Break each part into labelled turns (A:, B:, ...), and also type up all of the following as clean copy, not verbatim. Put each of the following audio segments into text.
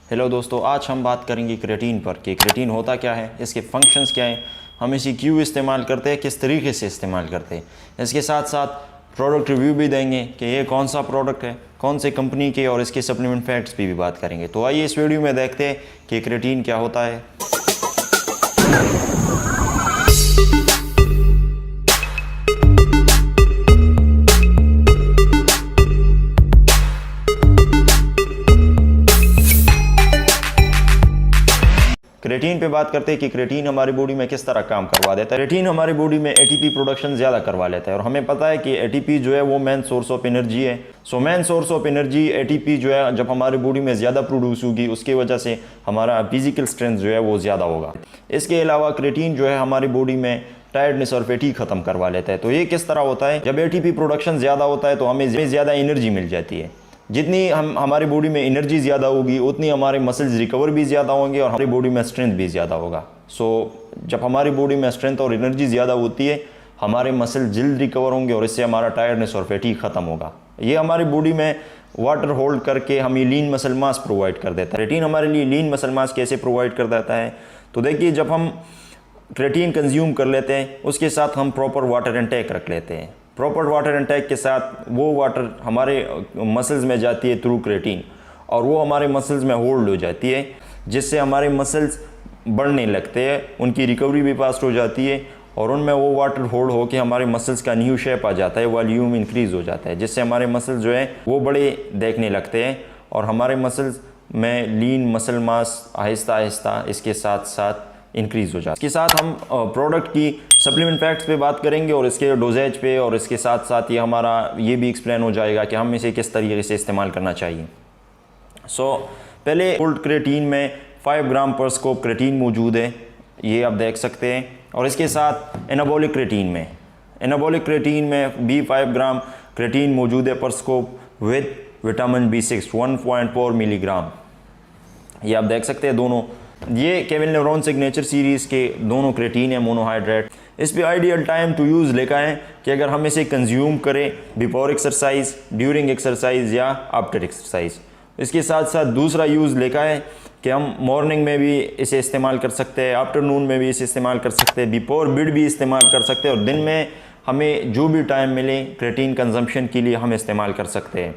A: Hello दोस्तों, आज हम बात करेंगे क्रेटीन पर कि क्रेटीन होता क्या है, इसके फंक्शंस क्या हैं, हम इसे क्यों इस्तेमाल करते हैं, किस तरीके से इस्तेमाल करते हैं। इसके साथ साथ प्रोडक्ट रिव्यू भी देंगे कि ये कौन सा प्रोडक्ट है, कौन से कंपनी के, और इसके सप्लीमेंट फैक्ट्स की भी बात करेंगे। तो आइए इस वीडियो में देखते हैं कि क्रेटीन क्या होता है। क्रेटीन पे बात करते हैं कि क्रेटीन हमारी बॉडी में किस तरह काम करवा देता है। क्रेटीन हमारी बॉडी में एटीपी प्रोडक्शन ज़्यादा करवा लेता है, और हमें पता है कि एटीपी जो है वो मेन सोर्स ऑफ एनर्जी है। So main source of energy ATP जो है, जब हमारी बॉडी में ज़्यादा प्रोड्यूस होगी उसकी वजह से हमारा फिजिकल स्ट्रेंथ जो है वो ज़्यादा होगा। इसके अलावा क्रेटीन जो है हमारी बॉडी में टायर्डनेस और फैटीग खत्म करवा लेता है। तो ये किस तरह होता है, जब एटीपी प्रोडक्शन ज़्यादा होता है तो हमें ज़्यादा एनर्जी मिल जाती है। जितनी हमारी बॉडी में एनर्जी ज़्यादा होगी उतनी हमारे मसल्स रिकवर भी ज़्यादा होंगे और हमारी बॉडी में स्ट्रेंथ भी ज़्यादा होगा। सो जब हमारी बॉडी में स्ट्रेंथ और एनर्जी ज़्यादा होती है, हमारे मसल जल्द रिकवर होंगे और इससे हमारा टायर्डनेस और फैटीग ख़त्म होगा। ये हमारी बॉडी में वाटर होल्ड करके हमें लीन मसल मास प्रोवाइड कर देता है। क्रेटीन हमारे लिए लीन मसल मास कैसे प्रोवाइड कर देता है, तो देखिए, जब हम क्रेटीन कंज्यूम कर लेते हैं उसके साथ हम प्रॉपर वाटर इनटेक रख लेते हैं। प्रॉपर वाटर इनटेक के साथ वो वाटर हमारे मसल्स में जाती है थ्रू क्रेटीन, और वो हमारे मसल्स में होल्ड हो जाती है, जिससे हमारे मसल्स बढ़ने लगते हैं, उनकी रिकवरी भी फास्ट हो जाती है, और उनमें वो वाटर होल्ड होकर हमारे मसल्स का न्यू शेप आ जाता है, वॉल्यूम इंक्रीज हो जाता है, जिससे हमारे मसल्स जो है वो बड़े देखने लगते हैं, और हमारे मसल्स में lean muscle mass Aahista Aahista इसके साथ साथ इंक्रीज हो जाता है। इसके साथ हम प्रोडक्ट की सप्लीमेंट फैक्ट्स पे बात करेंगे और इसके डोजेज पे, और इसके साथ साथ ये हमारा ये भी एक्सप्लेन हो जाएगा कि हम इसे किस तरीके से इस्तेमाल करना चाहिए। पहले फुल क्रेटीन में 5 ग्राम पर स्कोप क्रेटीन मौजूद है, ये आप देख सकते हैं। और इसके साथ एनाबॉलिक क्रेटीन में भी 5 ग्राम क्रेटीन मौजूद है पर scope with vitamin B6 1.4 milligram. ये आप देख सकते हैं दोनों। ये केविन लेब्रॉन सिग्नेचर सीरीज़ के दोनों क्रेटीन है, मोनोहाइड्रेट। इस पे आइडियल टाइम टू यूज़ लिखा है कि अगर हम इसे कंज्यूम करें बिफोर एक्सरसाइज, ड्यूरिंग एक्सरसाइज या आफ्टर एक्सरसाइज। इसके साथ साथ दूसरा यूज़ लिखा है कि हम मॉर्निंग में भी इसे इस्तेमाल कर सकते हैं, आफ्टरनून में भी इसे इस्तेमाल कर सकते हैं, बिफोर बेड भी इस्तेमाल कर सकते हैं, और दिन में हमें जो भी टाइम मिले क्रेटीन कंजम्पशन के लिए हम इस्तेमाल कर सकते हैं।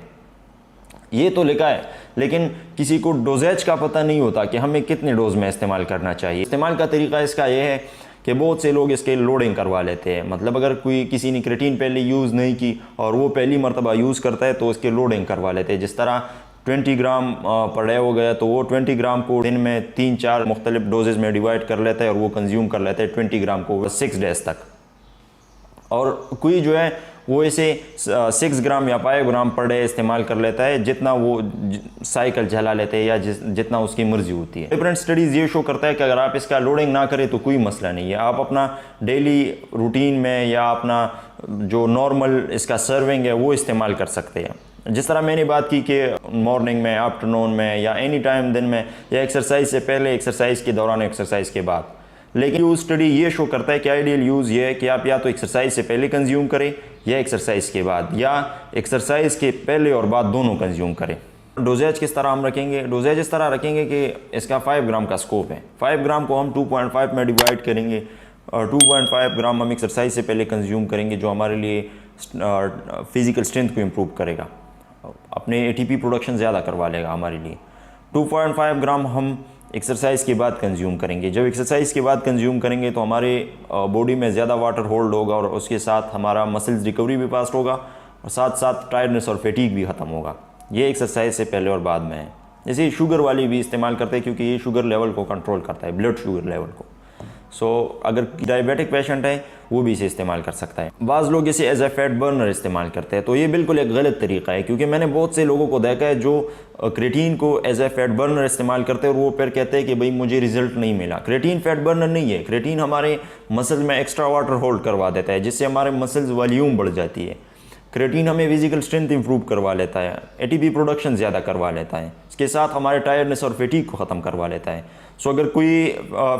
A: ये तो लिखा है, लेकिन किसी को डोजेज का पता नहीं होता कि हमें कितने डोज में इस्तेमाल करना चाहिए। इस्तेमाल का तरीका इसका ये है कि बहुत से लोग इसके लोडिंग करवा लेते हैं। मतलब अगर किसी ने क्रेटीन पहले यूज़ नहीं की और वो पहली मरतबा यूज़ करता है तो उसके लोडिंग करवा लेते हैं। जिस तरह 20 ग्राम पर डे हो गया तो वो 20 ग्राम को दिन में 3-4 मुख्तलिफ डोजेज में डिवाइड कर लेता है और वो कंज्यूम कर लेता है 20 ग्राम को 6 डेज तक। और कोई जो है वो इसे 6 ग्राम या 5 ग्राम पर डे इस्तेमाल कर लेता है, जितना वो साइकिल चला लेते हैं या जितना उसकी मर्जी होती है। डिफरेंट स्टडीज़ ये शो करता है कि अगर आप इसका लोडिंग ना करें तो कोई मसला नहीं है, आप अपना डेली रूटीन में या अपना जो नॉर्मल इसका सर्विंग है वो इस्तेमाल कर सकते हैं। जिस तरह मैंने बात की कि मॉर्निंग में, आफ्टरनून में, या एनी टाइम दिन में, या एक्सरसाइज से पहले, एक्सरसाइज के दौरान, एक्सरसाइज के बाद। लेकिन यूज़ स्टडी ये शो करता है कि आइडियल यूज़ ये है कि आप या तो एक्सरसाइज से पहले कंज्यूम करें या एक्सरसाइज के बाद, या एक्सरसाइज के पहले और बाद दोनों कंज्यूम करें। डोजेज किस तरह हम रखेंगे, डोजेज इस तरह रखेंगे कि इसका 5 ग्राम का स्कोप है। 5 ग्राम को हम 2.5 में डिवाइड करेंगे, और 2.5 ग्राम हम एक्सरसाइज से पहले कंज्यूम करेंगे, जो हमारे लिए फिज़िकल स्ट्रेंथ को इम्प्रूव करेगा, अपने एटीपी प्रोडक्शन ज़्यादा करवा लेगा हमारे लिए। 2.5 ग्राम हम एक्सरसाइज के बाद कंज्यूम करेंगे। जब एक्सरसाइज के बाद कंज्यूम करेंगे तो हमारे बॉडी में ज़्यादा वाटर होल्ड होगा, और उसके साथ हमारा मसल्स रिकवरी भी फास्ट होगा, और साथ साथ टायर्डनेस और फैटीग भी ख़त्म होगा। ये एक्सरसाइज से पहले और बाद में है। जैसे शुगर वाली भी इस्तेमाल करते हैं, क्योंकि ये शुगर लेवल को कंट्रोल करता है, ब्लड शुगर लेवल को। अगर डायबिटिक पेशेंट है वो भी इसे इस्तेमाल कर सकता है। बाज़ लोग इसे एज ए फैट बर्नर इस्तेमाल करते हैं, तो ये बिल्कुल एक गलत तरीका है, क्योंकि मैंने बहुत से लोगों को देखा है जो क्रेटीन को एज ए फैट बर्नर इस्तेमाल करते हैं और वो फिर कहते हैं कि भाई मुझे रिजल्ट नहीं मिला। क्रेटीन फैट बर्नर नहीं है। क्रेटीन हमारे मसल में एक्स्ट्रा वाटर होल्ड करवा देता है, जिससे हमारे मसल्स वॉल्यूम बढ़ जाती है। क्रेटीन हमें फिजिकल स्ट्रेंथ इंप्रूव करवा लेता है, एटीपी प्रोडक्शन ज़्यादा करवा लेता है, इसके साथ हमारे टायर्डनेस और फैटीग को ख़त्म करवा लेता है। अगर कोई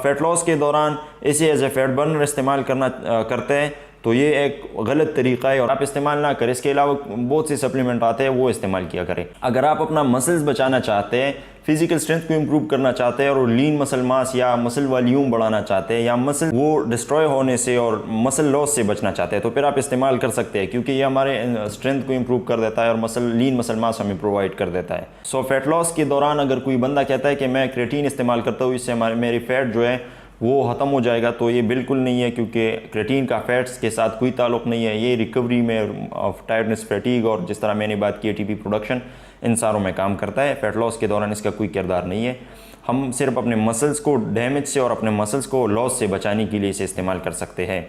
A: फैट लॉस के दौरान इसे एज ए फैट बर्नर इस्तेमाल करते हैं तो ये एक गलत तरीका है और आप इस्तेमाल ना करें। इसके अलावा बहुत से सप्लीमेंट आते हैं, वो इस्तेमाल किया करें। अगर आप अपना मसल्स बचाना चाहते हैं, फिजिकल स्ट्रेंथ को इम्प्रूव करना चाहते हैं और लीन मसल मास या मसल वॉल्यूम बढ़ाना चाहते हैं या मसल वो डिस्ट्रॉय होने से और मसल लॉस से बचना चाहते हैं, तो फिर आप इस्तेमाल कर सकते हैं, क्योंकि ये हमारे स्ट्रेंथ को इम्प्रूव कर देता है और लीन मसल मास हमें प्रोवाइड कर देता है। सो फैट लॉस के दौरान अगर कोई बंदा कहता है कि मैं क्रेटीन इस्तेमाल करता हूँ, इससे मेरी फैट जो है वो ख़त्म हो जाएगा, तो ये बिल्कुल नहीं है, क्योंकि क्रेटीन का फैट्स के साथ कोई ताल्लुक़ नहीं है। ये रिकवरी में ऑफ टायर्डनेस, फैटीग और जिस तरह मैंने बात की एटीपी प्रोडक्शन, इन सारों में काम करता है। फैट लॉस के दौरान इसका कोई किरदार नहीं है। हम सिर्फ अपने मसल्स को डैमेज से और अपने मसल्स को लॉस से बचाने के लिए इसे इस्तेमाल कर सकते हैं।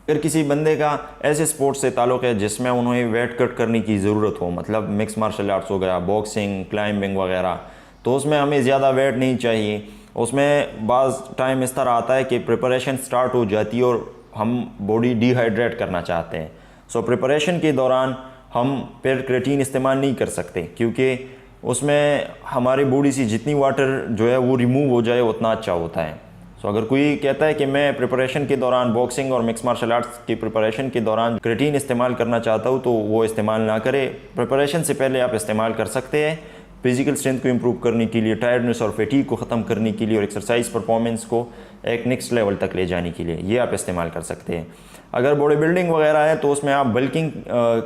A: अगर किसी बंदे का ऐसे स्पोर्ट्स से ताल्लुक़ है जिसमें उन्हें वेट कट करने की ज़रूरत हो, मतलब मिक्स मार्शल आर्ट्स हो गया, बॉक्सिंग, क्लाइंबिंग वगैरह, तो उसमें हमें ज़्यादा वेट नहीं चाहिए। उसमें बाज़ टाइम इस तरह आता है कि प्रिपरेशन स्टार्ट हो जाती है और हम बॉडी डिहाइड्रेट करना चाहते हैं। सो प्रिपरेशन के दौरान हम फिर क्रेटीन इस्तेमाल नहीं कर सकते, क्योंकि उसमें हमारी बॉडी से जितनी वाटर जो है वो रिमूव हो जाए उतना अच्छा होता है। सो अगर कोई कहता है कि मैं प्रिपरेशन के दौरान, बॉक्सिंग और मिक्स मार्शल आर्ट्स की प्रिपरेशन के दौरान क्रेटीन इस्तेमाल करना चाहता हूँ, तो वो इस्तेमाल ना करे। प्रिपरेशन से पहले आप इस्तेमाल कर सकते हैं, फिजिकल स्ट्रेंथ को इम्प्रूव करने के लिए, टायर्डनेस और फैटीग को ख़त्म करने के लिए और एक्सरसाइज परफॉर्मेंस को एक नेक्स्ट लेवल तक ले जाने के लिए ये आप इस्तेमाल कर सकते हैं। अगर बॉडी बिल्डिंग वगैरह है तो उसमें आप बल्किंग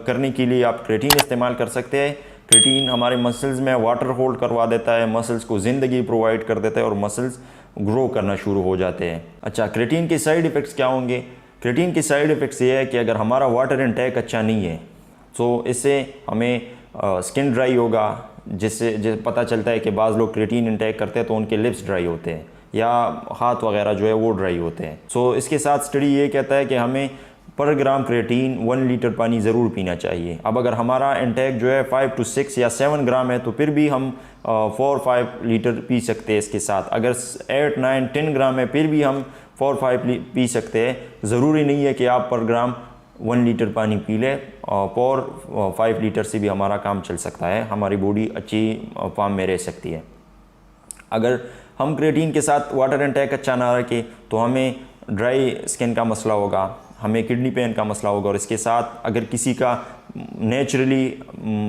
A: करने के लिए आप क्रेटीन इस्तेमाल कर सकते हैं। क्रेटीन हमारे मसल्स में वाटर होल्ड करवा देता है, मसल्स को ज़िंदगी प्रोवाइड कर देता है और मसल्स ग्रो करना शुरू हो जाते हैं। अच्छा, क्रेटीन के साइड इफ़ेक्ट्स क्या होंगे? क्रेटीन के साइड इफ़ेक्ट्स ये है कि अगर हमारा वाटर इंटेक अच्छा नहीं है तो इससे हमें स्किन ड्राई होगा, जिससे पता चलता है कि बाज़ लोग क्रेटीन इंटेक करते हैं तो उनके लिप्स ड्राई होते हैं या हाथ वगैरह जो है वो ड्राई होते हैं। सो इसके साथ स्टडी ये कहता है कि हमें पर ग्राम क्रेटीन 1 लीटर पानी ज़रूर पीना चाहिए। अब अगर हमारा इंटेक जो है 5 to 6 या 7 ग्राम है तो फिर भी हम 4-5 लीटर पी सकते हैं इसके साथ। अगर 8, 9, 10 ग्राम है फिर भी हम 4-5 पी सकते हैं। ज़रूरी नहीं है कि आप पर ग्राम 1 लीटर पानी पी ले, और 5 लीटर से भी हमारा काम चल सकता है, हमारी बॉडी अच्छी फॉर्म में रह सकती है। अगर हम क्रेटीन के साथ वाटर इंटेक अच्छा ना रखें तो हमें ड्राई स्किन का मसला होगा, हमें किडनी पेन का मसला होगा, और इसके साथ अगर किसी का नेचुरली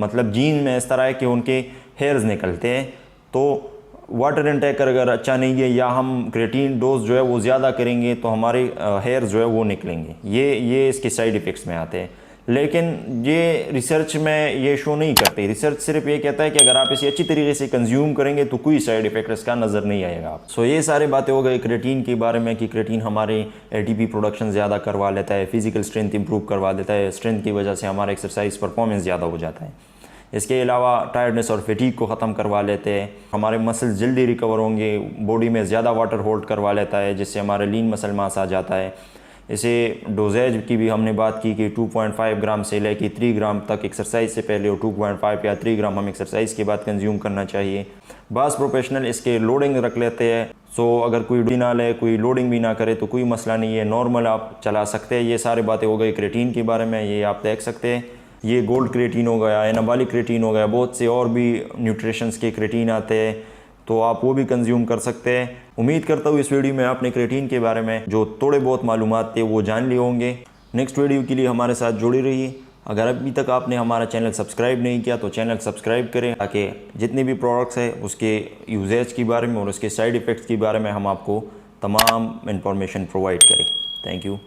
A: मतलब जीन में इस तरह है कि उनके हेयर्स निकलते हैं, तो वाटर इंटेक अगर अच्छा नहीं है या हम क्रेटीन डोज जो है वो ज़्यादा करेंगे तो हमारे हेयर्स जो है वो निकलेंगे। ये इसके साइड इफ़ेक्ट्स में आते हैं। लेकिन ये रिसर्च में ये शो नहीं करते। रिसर्च सिर्फ ये कहता है कि अगर आप इसे अच्छी तरीके से कंज्यूम करेंगे तो कोई साइड इफेक्ट इसका नज़र नहीं आएगा आप। सो ये सारी बातें हो गई क्रेटीन के बारे में कि क्रेटीन हमारे एटीपी प्रोडक्शन ज़्यादा करवा लेता है, फिजिकल स्ट्रेंथ इंप्रूव करवा देता है, स्ट्रेंथ की वजह से हमारा एक्सरसाइज परफॉर्मेंस ज़्यादा हो जाता है। इसके अलावा टायर्डनेस और फैटीग को ख़त्म करवा लेते हैं, हमारे मसल्स जल्दी रिकवर होंगे, बॉडी में ज़्यादा वाटर होल्ड करवा लेता है जिससे हमारा लीन मसल मास आ जाता है। इसे डोजेज की भी हमने बात की कि 2.5 ग्राम से लेकर 3 ग्राम तक एक्सरसाइज से पहले और 2.5 या 3 ग्राम हम एक्सरसाइज के बाद कंज्यूम करना चाहिए। बास प्रोफेशनल इसके लोडिंग रख लेते हैं, सो अगर कोई भी ना ले, कोई लोडिंग भी ना करे तो कोई मसला नहीं है, नॉर्मल आप चला सकते हैं। ये सारी बातें हो गई क्रेटीन के बारे में, ये आप देख सकते हैं। ये गोल्ड क्रेटीन हो गया, एनाबॉलिक क्रेटीन हो गया, बहुत से और भी न्यूट्रिशंस के क्रेटीन आते हैं, तो आप वो भी कंज्यूम कर सकते हैं। उम्मीद करता हूँ इस वीडियो में आपने क्रेटीन के बारे में जो थोड़े बहुत मालूमात थे वो जान लिए होंगे। नेक्स्ट वीडियो के लिए हमारे साथ जुड़े रहिए। अगर अभी तक आपने हमारा चैनल सब्सक्राइब नहीं किया तो चैनल सब्सक्राइब करें, ताकि जितने भी प्रोडक्ट्स हैं उसके यूजेज के बारे में और उसके साइड इफ़ेक्ट्स के बारे में हम आपको तमाम इंफॉर्मेशन प्रोवाइड करें। Thank you.